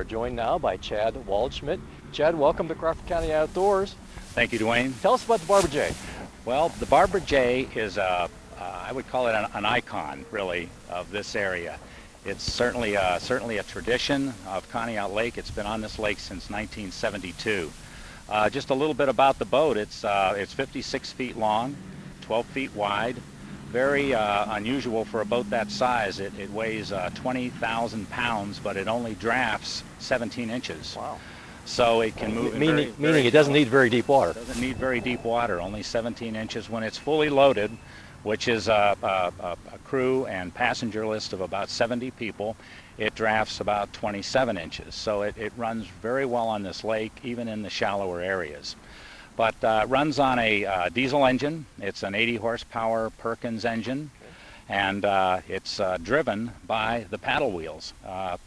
joined now by Chad Waldschmidt. Chad, welcome to Crawford County Outdoors. Thank you, Dwayne. Tell us about the Barber Jay. Well, the Barber Jay is I would call it an icon, really, of this area. It's certainly a tradition of Conneaut Lake. It's been on this lake since 1972. Just a little bit about the boat. It's 56 feet long, 12 feet wide. Very unusual for a boat that size. It weighs 20,000 pounds, but it only drafts 17 inches. Wow. So it can move meaning it doesn't need very deep water. It doesn't need very deep water, only 17 inches. When it's fully loaded, which is a crew and passenger list of about 70 people, it drafts about 27 inches. So it runs very well on this lake, even in the shallower areas. But it runs on a diesel engine. It's an 80 horsepower Perkins engine, and it's driven by the paddle wheels.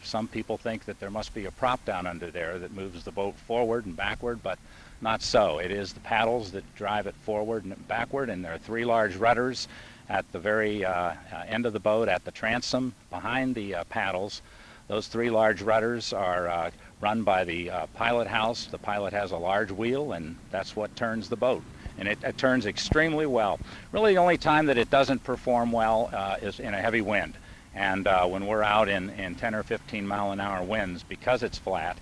Some people think that there must be a prop down under there that moves the boat forward and backward, but not so. It is the paddles that drive it forward and backward, and there are 3 large rudders at the very end of the boat at the transom behind the paddles. Those 3 large rudders are run by the pilot house. The pilot has a large wheel, and that's what turns the boat. And it turns extremely well. Really, the only time that it doesn't perform well is in a heavy wind. And when we're out in 10 or 15 mile an hour winds, because it's flat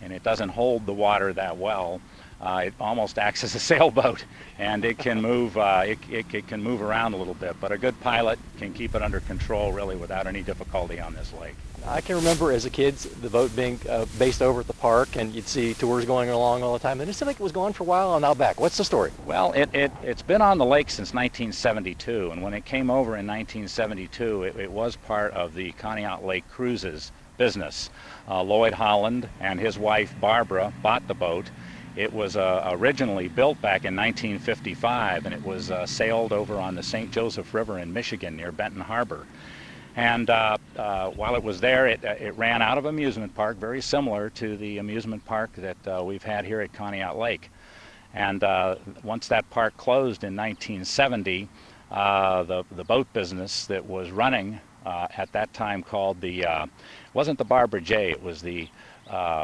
and it doesn't hold the water that well, it almost acts as a sailboat, and it can move. It can move around a little bit, but a good pilot can keep it under control really without any difficulty on this lake. I can remember as a kid the boat being based over at the park, and you'd see tours going along all the time. And it seemed like it was gone for a while and now back. What's the story? Well, it's been on the lake since 1972, and when it came over in 1972, it was part of the Conneaut Lake Cruises business. Lloyd Holland and his wife Barbara bought the boat. It was originally built back in 1955, and it was sailed over on the St. Joseph River in Michigan near Benton Harbor. And while it was there, it ran out of amusement park, very similar to the amusement park that we've had here at Conneaut Lake. And once that park closed in 1970, the boat business that was running at that time called wasn't the Barber Jay, it was the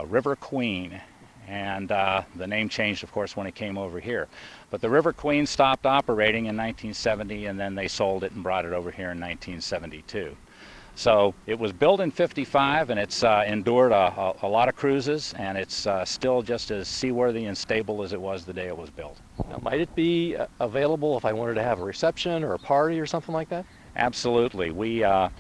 River Queen. And the name changed, of course, when it came over here. But the River Queen stopped operating in 1970, and then they sold it and brought it over here in 1972. So it was built in '55, and it's endured a lot of cruises, and it's still just as seaworthy and stable as it was the day it was built. Now, might it be available if I wanted to have a reception or a party or something like that? Absolutely. We're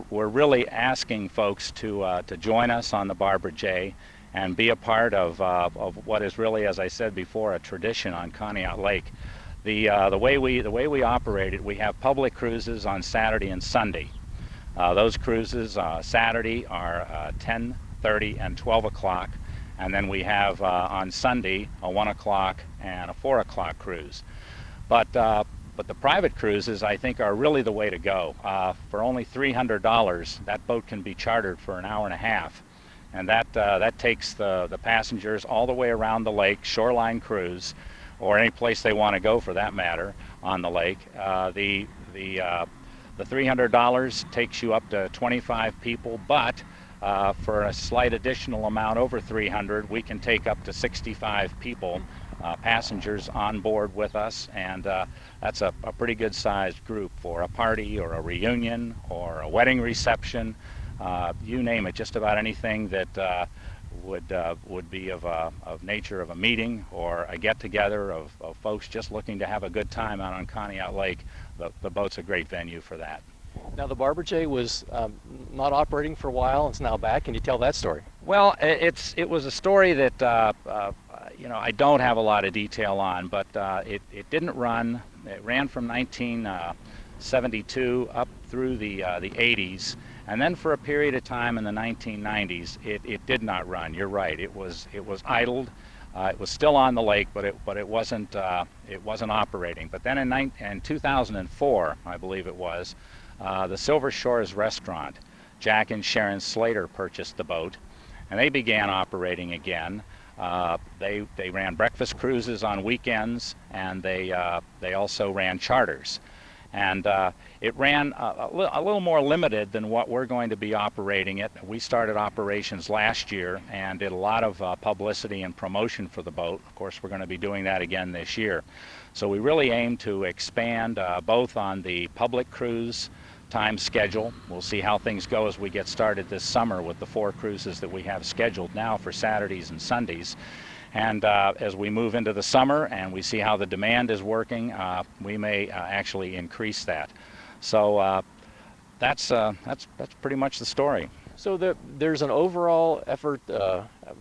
really asking folks to join us on the Barber Jay and be a part of what is really, as I said before, a tradition on Conneaut Lake. The way we operate it, we have public cruises on Saturday and Sunday. Those cruises Saturday are 10:30 and 12 o'clock, and then we have on Sunday a 1 o'clock and a 4 o'clock cruise. But the private cruises, I think, are really the way to go. For only $300, that boat can be chartered for an hour and a half. And that takes the passengers all the way around the lake, shoreline cruise, or any place they want to go for that matter on the lake. The $300 takes you up to 25 people, but for a slight additional amount over $300, we can take up to 65 people, passengers on board with us, and that's a pretty good sized group for a party or a reunion or a wedding reception. You name it, just about anything that would be of nature of a meeting or a get-together of folks just looking to have a good time out on Conneaut Lake. The boat's a great venue for that. Now, the Barber Jay was not operating for a while. It's now back. Can you tell that story? Well, it was a story that I don't have a lot of detail on, but it didn't run. It ran from 1972 up through the 80s. And then for a period of time in the 1990s, it did not run. You're right. It was idled. It was still on the lake, but it wasn't operating. But then in 2004, I believe it was, the Silver Shores restaurant, Jack and Sharon Slater, purchased the boat, and they began operating again. They ran breakfast cruises on weekends, and they also ran charters. And it ran a little more limited than what we're going to be operating it. We started operations last year and did a lot of publicity and promotion for the boat. Of course, we're going to be doing that again this year. So we really aim to expand both on the public cruise time schedule. We'll see how things go as we get started this summer with the 4 cruises that we have scheduled now for Saturdays and Sundays. And as we move into the summer and we see how the demand is working, we may actually increase that. So that's pretty much the story. So there's an overall effort,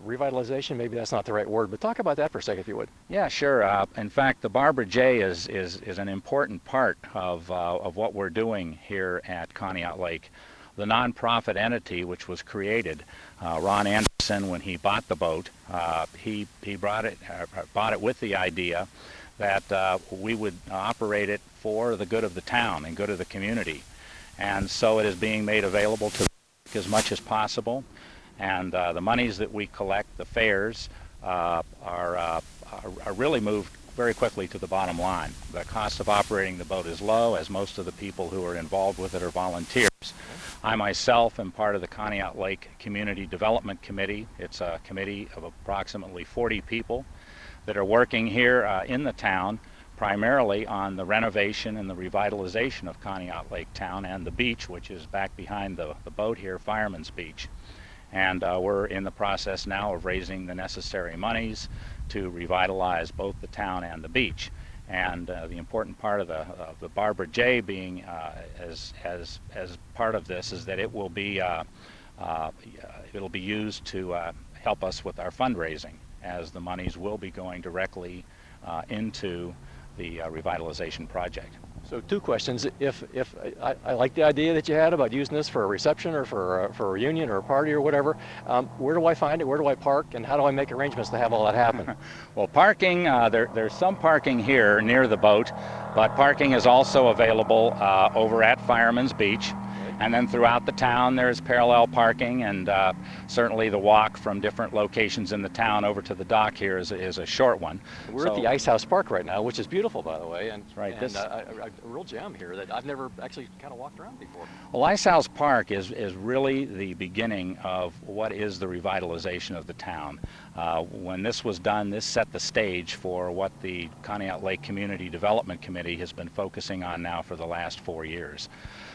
revitalization, maybe that's not the right word, but talk about that for a second if you would. Yeah, sure. In fact, the Barbara J is an important part of what we're doing here at Conneaut Lake. The nonprofit entity which was created, Ron Anderson, when he bought the boat, he bought it with the idea that we would operate it for the good of the town and good of the community. And so it is being made available to as much as possible, and the monies that we collect, the fares, are really moved very quickly to the bottom line. The cost of operating the boat is low, as most of the people who are involved with it are volunteers. I myself am part of the Conneaut Lake Community Development Committee. It's a committee of approximately 40 people that are working here in the town, primarily on the renovation and the revitalization of Conneaut Lake Town and the beach, which is back behind the boat here, Fireman's Beach. And we're in the process now of raising the necessary monies to revitalize both the town and the beach. And the important part of the Barbara J being as part of this is that it will be it'll be used to help us with our fundraising, as the monies will be going directly into the revitalization project. So 2 questions. If I like the idea that you had about using this for a reception or for a reunion or a party or whatever, where do I find it? Where do I park? And how do I make arrangements to have all that happen? Well, parking, there's some parking here near the boat, but parking is also available over at Fireman's Beach. And then throughout the town there's parallel parking, and certainly the walk from different locations in the town over to the dock here is a short one. We're at the Icehouse Park right now, which is beautiful, by the way, and, right, and a real gem here that I've never actually kind of walked around before. Well, Icehouse Park is really the beginning of what is the revitalization of the town. When this was done, this set the stage for what the Conneaut Lake Community Development Committee has been focusing on now for the last 4 years.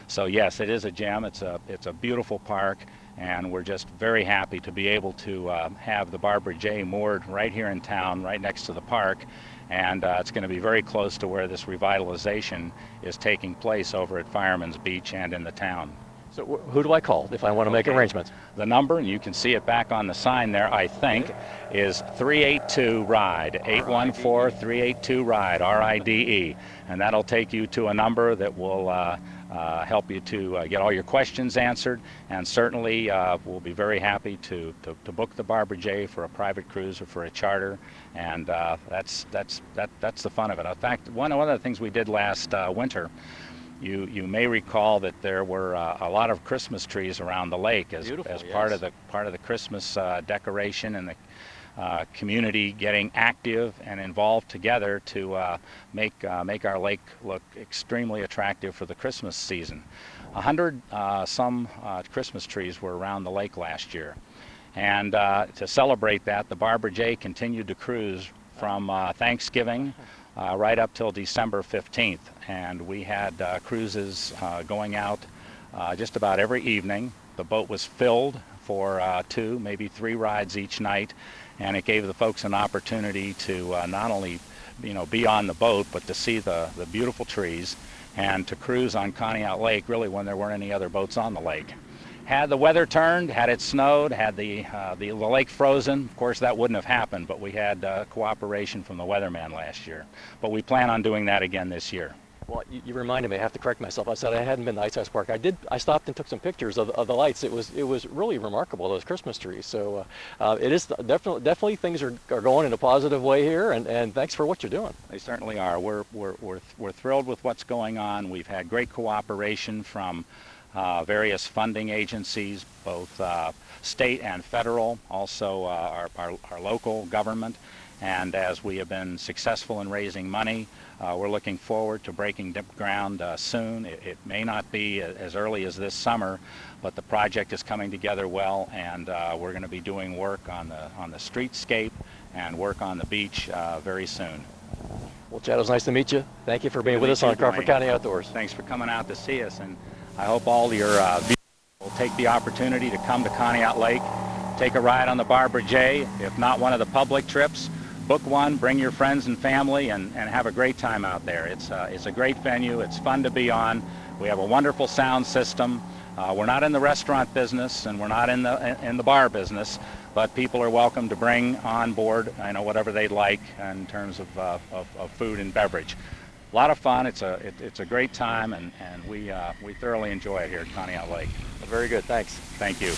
So yes, it is a gem. It's a beautiful park, and we're just very happy to be able to have the Barbara J moored right here in town, right next to the park, and it's going to be very close to where this revitalization is taking place over at Fireman's Beach and in the town. So who do I call if I want to make arrangements? The number, and you can see it back on the sign there, I think, is 382-RIDE, 814-382-RIDE, R-I-D-E, and that'll take you to a number that will help you to get all your questions answered, and certainly we'll be very happy to book the Barbara J for a private cruise or for a charter, and that's the fun of it. In fact, one of the things we did last winter, you may recall that there were a lot of Christmas trees around the lake as part of the Christmas decoration, and the community getting active and involved together to make our lake look extremely attractive for the Christmas season. 100 some Christmas trees were around the lake last year, and to celebrate that, the Barbara J continued to cruise from Thanksgiving right up till December 15th, and we had cruises going out just about every evening. The boat was filled for 2, maybe 3 rides each night, and it gave the folks an opportunity to not only be on the boat, but to see the beautiful trees and to cruise on Conneaut Lake really when there weren't any other boats on the lake. Had the weather turned, had it snowed, had the lake frozen, of course that wouldn't have happened, but we had cooperation from the weatherman last year. But we plan on doing that again this year. Well, you reminded me. I have to correct myself. I said I hadn't been to Icehouse Park. I stopped and took some pictures of the lights. It was really remarkable, those Christmas trees. So it is definitely things are going in a positive way here. And thanks for what you're doing. They certainly are. We're thrilled with what's going on. We've had great cooperation from various funding agencies, both state and federal, also our local government. And as we have been successful in raising money, we're looking forward to breaking ground soon. It may not be as early as this summer, but the project is coming together well, and we're going to be doing work on the streetscape and work on the beach very soon. Well, Chad, it was nice to meet you. Thank you for being with us on Crawford County Outdoors. Thanks for coming out to see us, and I hope all your viewers will take the opportunity to come to Conneaut Lake, take a ride on the Barbara J, if not one of the public trips. Book one, bring your friends and family, and have a great time out there. It's a great venue. It's fun to be on. We have a wonderful sound system. We're not in the restaurant business, and we're not in the bar business, but people are welcome to bring on board, whatever they'd like in terms of food and beverage. A lot of fun. It's a great time, and we thoroughly enjoy it here at Conneaut Lake. Very good. Thanks. Thank you.